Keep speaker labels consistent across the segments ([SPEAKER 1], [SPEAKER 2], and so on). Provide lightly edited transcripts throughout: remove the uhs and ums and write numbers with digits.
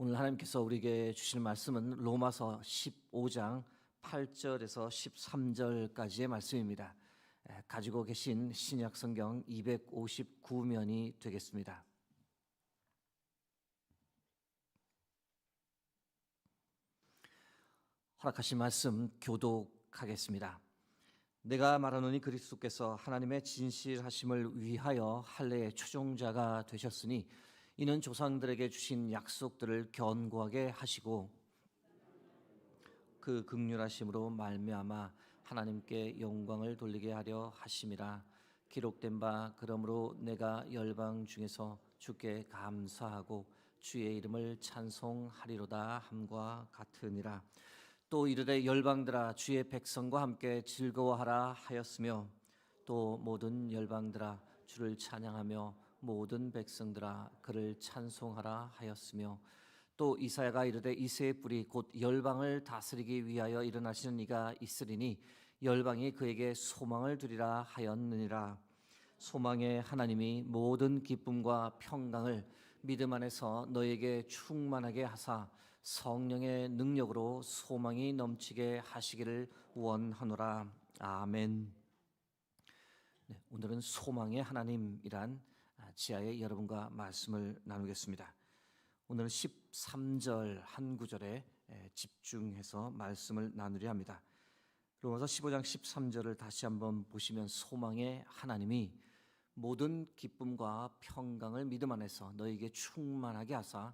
[SPEAKER 1] 오늘 하나님께서 우리에게 주실 말씀은 로마서 15장 8절에서 13절까지의 말씀입니다. 가지고 계신 신약 성경 259면이 되겠습니다. 허락하신 말씀 교독하겠습니다. 내가 말하노니 그리스도께서 하나님의 진실하심을 위하여 할례의 추종자가 되셨으니 이는 조상들에게 주신 약속들을 견고하게 하시고 그 긍휼하심으로 말미암아 하나님께 영광을 돌리게 하려 하심이라. 기록된 바 그러므로 내가 열방 중에서 주께 감사하고 주의 이름을 찬송하리로다 함과 같으니라. 또 이르되 열방들아 주의 백성과 함께 즐거워하라 하였으며 또 모든 열방들아 주를 찬양하며 모든 백성들아 그를 찬송하라 하였으며 또 이사야가 이르되 이새의 뿌리 곧 열방을 다스리기 위하여 일어나시는 이가 있으리니 열방이 그에게 소망을 두리라 하였느니라. 소망의 하나님이 모든 기쁨과 평강을 믿음 안에서 너에게 충만하게 하사 성령의 능력으로 소망이 넘치게 하시기를 원하노라. 아멘. 오늘은 소망의 하나님이란 지하에 여러분과 말씀을 나누겠습니다. 오늘은 13절 한 구절에 집중해서 말씀을 나누려 합니다. 로마서 15장 13절을 다시 한번 보시면 소망의 하나님이 모든 기쁨과 평강을 믿음 안에서 너에게 충만하게 하사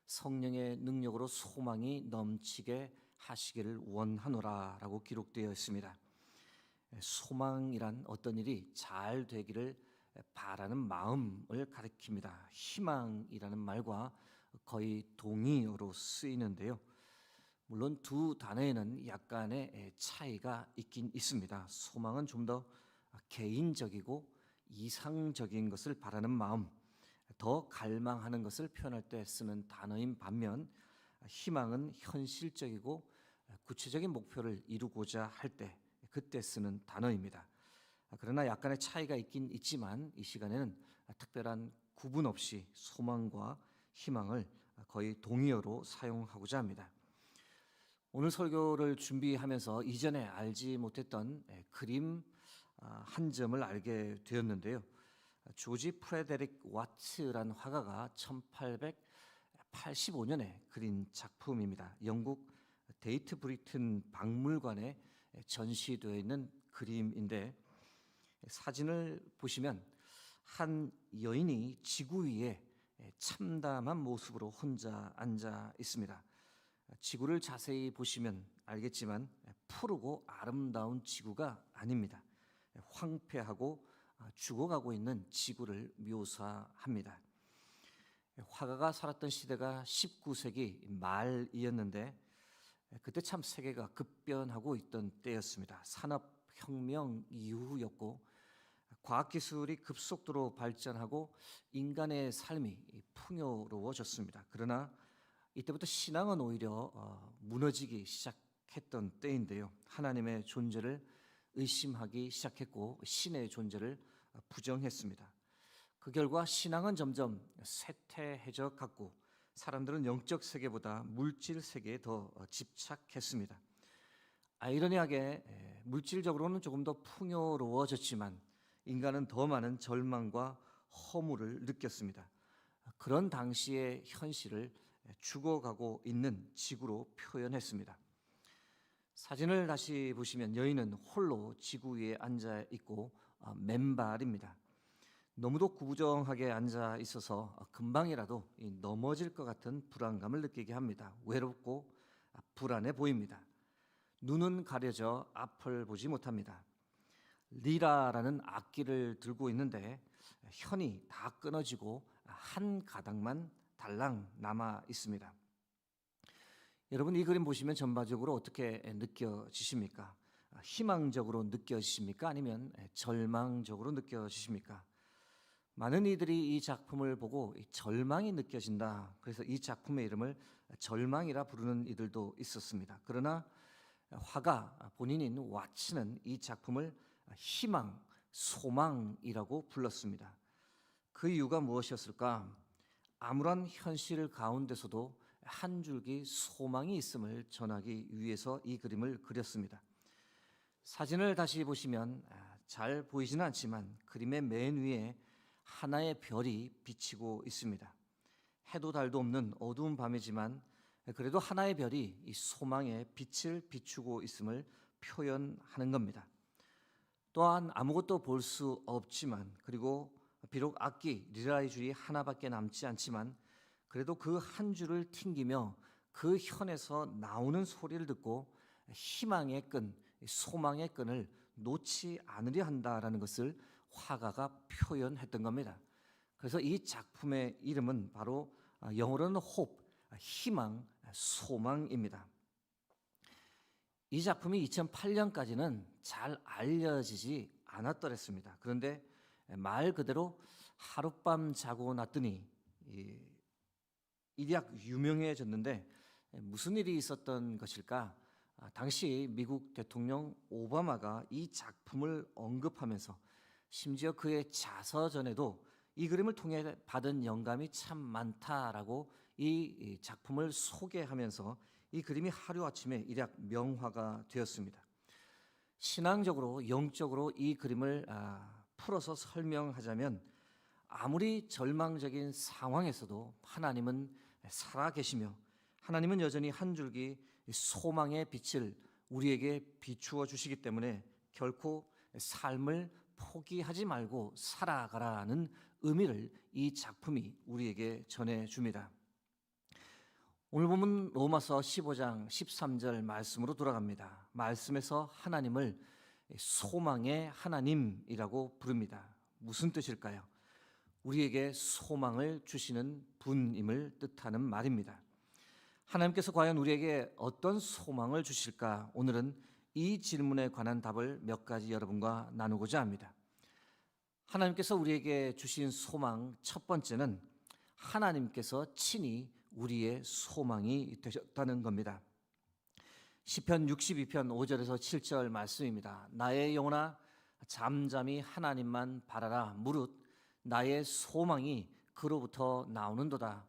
[SPEAKER 1] 성령의 능력으로 소망이 넘치게 하시기를 원하노라 라고 기록되어 있습니다. 소망이란 어떤 일이 잘 되기를 바라는 마음을 가리킵니다. 희망이라는 말과 거의 동의어로 쓰이는데요. 물론 두 단어에는 약간의 차이가 있긴 있습니다. 소망은 좀 더 개인적이고 이상적인 것을 바라는 마음, 더 갈망하는 것을 표현할 때 쓰는 단어인 반면 희망은 현실적이고 구체적인 목표를 이루고자 할 때 그때 쓰는 단어입니다. 그러나 약간의 차이가 있긴 있지만 이 시간에는 특별한 구분 없이 소망과 희망을 거의 동의어로 사용하고자 합니다. 오늘 설교를 준비하면서 이전에 알지 못했던 그림 한 점을 알게 되었는데요. 조지 프레데릭 와츠라는 화가가 1885년에 그린 작품입니다. 영국 데이트 브리튼 박물관에 전시되어 있는 그림인데 사진을 보시면 한 여인이 지구 위에 참담한 모습으로 혼자 앉아 있습니다. 지구를 자세히 보시면 알겠지만 푸르고 아름다운 지구가 아닙니다. 황폐하고 죽어가고 있는 지구를 묘사합니다. 화가가 살았던 시대가 19세기 말이었는데 그때 참 세계가 급변하고 있던 때였습니다. 산업혁명 이후였고 과학기술이 급속도로 발전하고 인간의 삶이 풍요로워졌습니다. 그러나 이때부터 신앙은 오히려 무너지기 시작했던 때인데요. 하나님의 존재를 의심하기 시작했고 신의 존재를 부정했습니다. 그 결과 신앙은 점점 쇠퇴해져 갔고 사람들은 영적 세계보다 물질 세계에 더 집착했습니다. 아이러니하게 물질적으로는 조금 더 풍요로워졌지만 인간은 더 많은 절망과 허물을 느꼈습니다. 그런 당시의 현실을 죽어가고 있는 지구로 표현했습니다. 사진을 다시 보시면 여인은 홀로 지구 위에 앉아 있고 맨발입니다. 너무도 구부정하게 앉아 있어서 금방이라도 넘어질 것 같은 불안감을 느끼게 합니다. 외롭고 불안해 보입니다. 눈은 가려져 앞을 보지 못합니다. 리라라는 악기를 들고 있는데 현이 다 끊어지고 한 가닥만 달랑 남아 있습니다. 여러분 이 그림 보시면 전반적으로 어떻게 느껴지십니까? 희망적으로 느껴지십니까? 아니면 절망적으로 느껴지십니까? 많은 이들이 이 작품을 보고 절망이 느껴진다. 그래서 이 작품의 이름을 절망이라 부르는 이들도 있었습니다. 그러나 화가 본인인 와츠는 이 작품을 희망, 소망이라고 불렀습니다. 그 이유가 무엇이었을까? 아무런 현실 가운데서도 한 줄기 소망이 있음을 전하기 위해서 이 그림을 그렸습니다. 사진을 다시 보시면 잘 보이지는 않지만 그림의 맨 위에 하나의 별이 비치고 있습니다. 해도 달도 없는 어두운 밤이지만 그래도 하나의 별이 이 소망의 빛을 비추고 있음을 표현하는 겁니다. 또한 아무것도 볼 수 없지만, 그리고 비록 악기 리라의 줄이 하나밖에 남지 않지만 그래도 그 한 줄을 튕기며 그 현에서 나오는 소리를 듣고 희망의 끈, 소망의 끈을 놓지 않으려 한다라는 것을 화가가 표현했던 겁니다. 그래서 이 작품의 이름은 바로 영어로는 hope, 희망, 소망입니다. 이 작품이 2008년까지는 잘 알려지지 않았더랬습니다. 그런데 말 그대로 하룻밤 자고 났더니 일약 유명해졌는데 무슨 일이 있었던 것일까? 당시 미국 대통령 오바마가 이 작품을 언급하면서 심지어 그의 자서전에도 이 그림을 통해 받은 영감이 참 많다라고 이 작품을 소개하면서 이 그림이 하루아침에 일약 명화가 되었습니다. 신앙적으로, 영적으로 이 그림을 풀어서 설명하자면 아무리 절망적인 상황에서도 하나님은 살아계시며 하나님은 여전히 한 줄기 소망의 빛을 우리에게 비추어 주시기 때문에 결코 삶을 포기하지 말고 살아가라는 의미를 이 작품이 우리에게 전해줍니다. 오늘 보면 로마서 15장 13절 말씀으로 돌아갑니다. 말씀에서 하나님을 소망의 하나님이라고 부릅니다. 무슨 뜻일까요? 우리에게 소망을 주시는 분임을 뜻하는 말입니다. 하나님께서 과연 우리에게 어떤 소망을 주실까? 오늘은 이 질문에 관한 답을 몇 가지 여러분과 나누고자 합니다. 하나님께서 우리에게 주신 소망 첫 번째는 하나님께서 친히 우리의 소망이 되셨다는 겁니다. 시편 62편 5절에서 7절 말씀입니다. 나의 영혼아 잠잠히 하나님만 바라라. 무릇 나의 소망이 그로부터 나오는도다.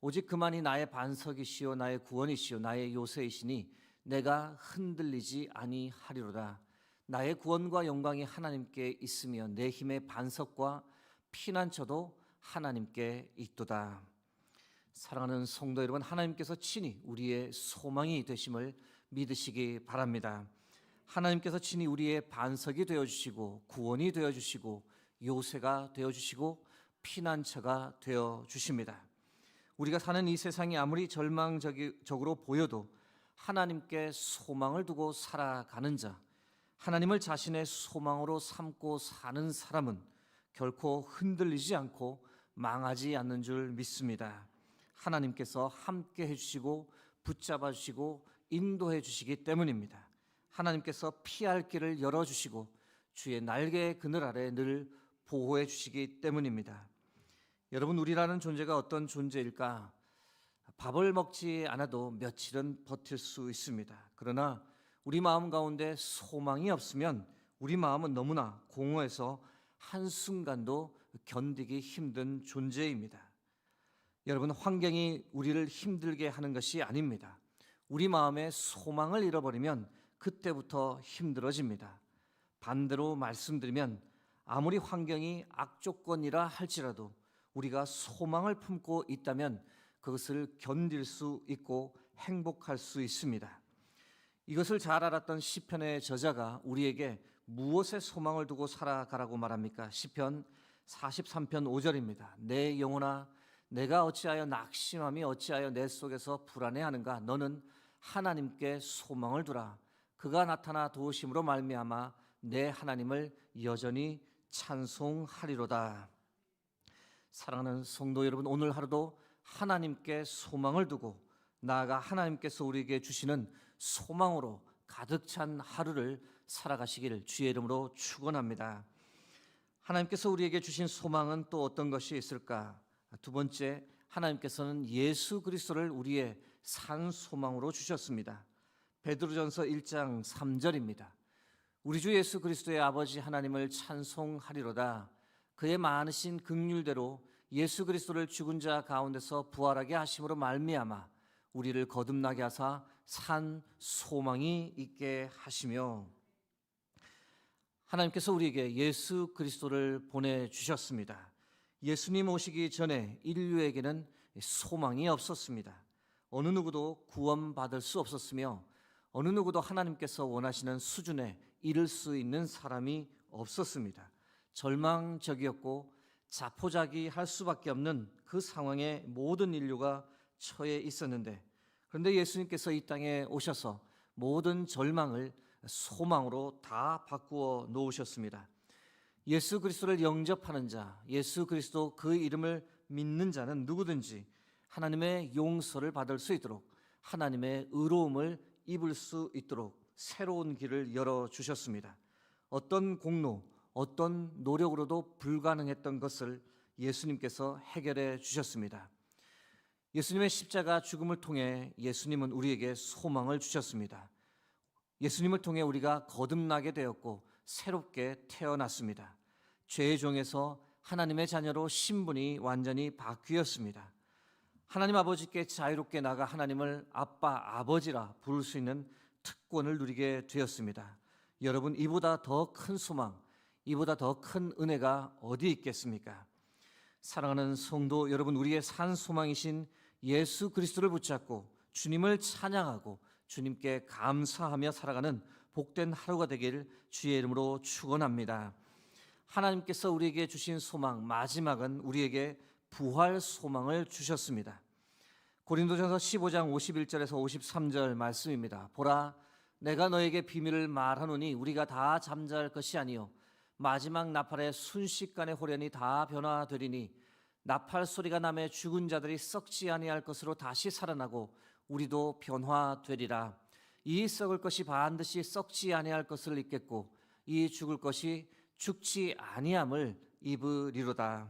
[SPEAKER 1] 오직 그만이 나의 반석이시요 나의 구원이시요 나의 요새이시니 내가 흔들리지 아니하리로다. 나의 구원과 영광이 하나님께 있으며 내 힘의 반석과 피난처도 하나님께 있도다. 사랑하는 성도 여러분, 하나님께서 친히 우리의 소망이 되심을 믿으시기 바랍니다. 하나님께서 친히 우리의 반석이 되어주시고 구원이 되어주시고 요새가 되어주시고 피난처가 되어주십니다. 우리가 사는 이 세상이 아무리 절망적으로 보여도 하나님께 소망을 두고 살아가는 자, 하나님을 자신의 소망으로 삼고 사는 사람은 결코 흔들리지 않고 망하지 않는 줄 믿습니다. 하나님께서 함께 해주시고 붙잡아 주시고 인도해 주시기 때문입니다. 하나님께서 피할 길을 열어주시고 주의 날개의 그늘 아래 늘 보호해 주시기 때문입니다. 여러분, 우리라는 존재가 어떤 존재일까? 밥을 먹지 않아도 며칠은 버틸 수 있습니다. 그러나 우리 마음 가운데 소망이 없으면 우리 마음은 너무나 공허해서 한순간도 견디기 힘든 존재입니다. 여러분, 환경이 우리를 힘들게 하는 것이 아닙니다. 우리 마음에 소망을 잃어버리면 그때부터 힘들어집니다. 반대로 말씀드리면 아무리 환경이 악조건이라 할지라도 우리가 소망을 품고 있다면 그것을 견딜 수 있고 행복할 수 있습니다. 이것을 잘 알았던 시편의 저자가 우리에게 무엇에 소망을 두고 살아가라고 말합니까? 시편 43편 5절입니다. 내 영혼아 내가 어찌하여 낙심함이 어찌하여 내 속에서 불안해하는가? 너는 하나님께 소망을 두라. 그가 나타나 도우심으로 말미암아 내 하나님을 여전히 찬송하리로다. 사랑하는 성도 여러분, 오늘 하루도 하나님께 소망을 두고 나아가 하나님께서 우리에게 주시는 소망으로 가득 찬 하루를 살아가시기를 주의 이름으로 축원합니다. 하나님께서 우리에게 주신 소망은 또 어떤 것이 있을까? 두 번째, 하나님께서는 예수 그리스도를 우리의 산 소망으로 주셨습니다. 베드로전서 1장 3절입니다. 우리 주 예수 그리스도의 아버지 하나님을 찬송하리로다. 그의 많으신 긍휼대로 예수 그리스도를 죽은 자 가운데서 부활하게 하심으로 말미암아 우리를 거듭나게 하사 산 소망이 있게 하시며, 하나님께서 우리에게 예수 그리스도를 보내주셨습니다. 예수님 오시기 전에 인류에게는 소망이 없었습니다. 어느 누구도 구원받을 수 없었으며 어느 누구도 하나님께서 원하시는 수준에 이를 수 있는 사람이 없었습니다. 절망적이었고 자포자기할 수밖에 없는 그 상황에 모든 인류가 처해 있었는데, 그런데 예수님께서 이 땅에 오셔서 모든 절망을 소망으로 다 바꾸어 놓으셨습니다. 예수 그리스도를 영접하는 자, 예수 그리스도 그 이름을 믿는 자는 누구든지 하나님의 용서를 받을 수 있도록, 하나님의 의로움을 입을 수 있도록 새로운 길을 열어주셨습니다. 어떤 공로, 어떤 노력으로도 불가능했던 것을 예수님께서 해결해 주셨습니다. 예수님의 십자가 죽음을 통해 예수님은 우리에게 소망을 주셨습니다. 예수님을 통해 우리가 거듭나게 되었고 새롭게 태어났습니다. 죄의 종에서 하나님의 자녀로 신분이 완전히 바뀌었습니다. 하나님 아버지께 자유롭게 나가 하나님을 아빠, 아버지라 부를 수 있는 특권을 누리게 되었습니다. 여러분, 이보다 더 큰 소망, 이보다 더 큰 은혜가 어디 있겠습니까? 사랑하는 성도 여러분, 우리의 산 소망이신 예수 그리스도를 붙잡고 주님을 찬양하고 주님께 감사하며 살아가는 복된 하루가 되길 주의 이름으로 축원합니다. 하나님께서 우리에게 주신 소망, 마지막은 우리에게 부활 소망을 주셨습니다. 고린도전서 15장 51절에서 53절 말씀입니다. 보라, 내가 너에게 비밀을 말하노니 우리가 다 잠잘 것이 아니요 마지막 나팔의 순식간에 호련히 다 변화되리니 나팔 소리가 나매 죽은 자들이 썩지 아니할 것으로 다시 살아나고 우리도 변화되리라. 이 썩을 것이 반드시 썩지 아니할 것을 입겠고 이 죽을 것이 죽지 아니함을 입으리로다.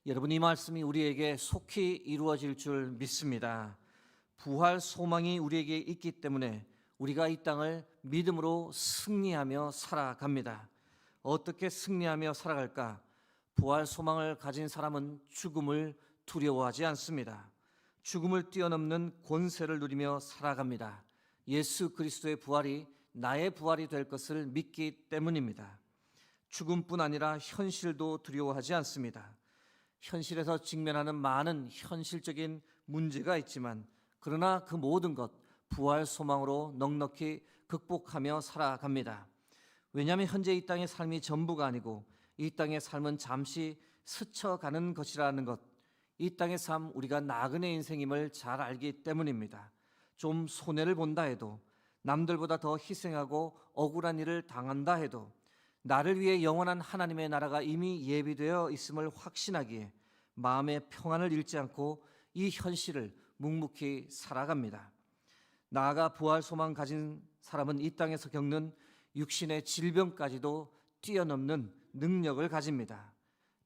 [SPEAKER 1] 여러분, 이 말씀이 우리에게 속히 이루어질 줄 믿습니다. 부활 소망이 우리에게 있기 때문에 우리가 이 땅을 믿음으로 승리하며 살아갑니다. 어떻게 승리하며 살아갈까? 부활 소망을 가진 사람은 죽음을 두려워하지 않습니다. 죽음을 뛰어넘는 권세를 누리며 살아갑니다. 예수 그리스도의 부활이 나의 부활이 될 것을 믿기 때문입니다. 죽음뿐 아니라 현실도 두려워하지 않습니다. 현실에서 직면하는 많은 현실적인 문제가 있지만 그러나 그 모든 것 부활 소망으로 넉넉히 극복하며 살아갑니다. 왜냐하면 현재 이 땅의 삶이 전부가 아니고 이 땅의 삶은 잠시 스쳐가는 것이라는 것, 이 땅의 삶, 우리가 나그네 인생임을 잘 알기 때문입니다. 좀 손해를 본다 해도, 남들보다 더 희생하고 억울한 일을 당한다 해도 나를 위해 영원한 하나님의 나라가 이미 예비되어 있음을 확신하기에 마음의 평안을 잃지 않고 이 현실을 묵묵히 살아갑니다. 나아가 부활 소망 가진 사람은 이 땅에서 겪는 육신의 질병까지도 뛰어넘는 능력을 가집니다.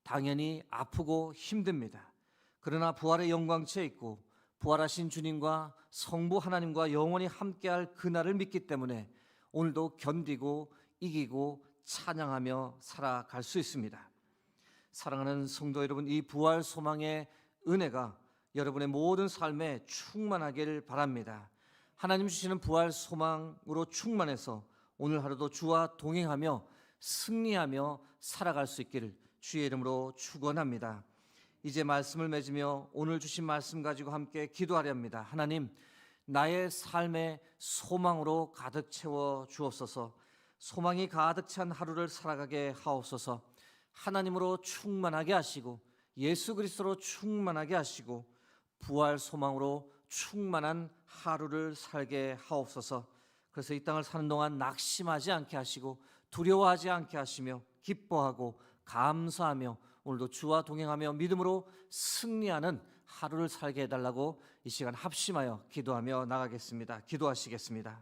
[SPEAKER 1] 당연히 아프고 힘듭니다. 그러나 부활의 영광체에 있고 부활하신 주님과 성부 하나님과 영원히 함께할 그날을 믿기 때문에 오늘도 견디고 이기고 찬양하며 살아갈 수 있습니다. 사랑하는 성도 여러분, 이 부활 소망의 은혜가 여러분의 모든 삶에 충만하길 바랍니다. 하나님 주시는 부활 소망으로 충만해서 오늘 하루도 주와 동행하며 승리하며 살아갈 수 있기를 주의 이름으로 축원합니다. 이제 말씀을 맺으며 오늘 주신 말씀 가지고 함께 기도하려 합니다. 하나님, 나의 삶의 소망으로 가득 채워 주옵소서. 소망이 가득 찬 하루를 살아가게 하옵소서. 하나님으로 충만하게 하시고 예수 그리스도로 충만하게 하시고 부활 소망으로 충만한 하루를 살게 하옵소서. 그래서 이 땅을 사는 동안 낙심하지 않게 하시고 두려워하지 않게 하시며 기뻐하고 감사하며 오늘도 주와 동행하며 믿음으로 승리하는 하루를 살게 해달라고 이 시간 합심하여 기도하며 나가겠습니다. 기도하시겠습니다.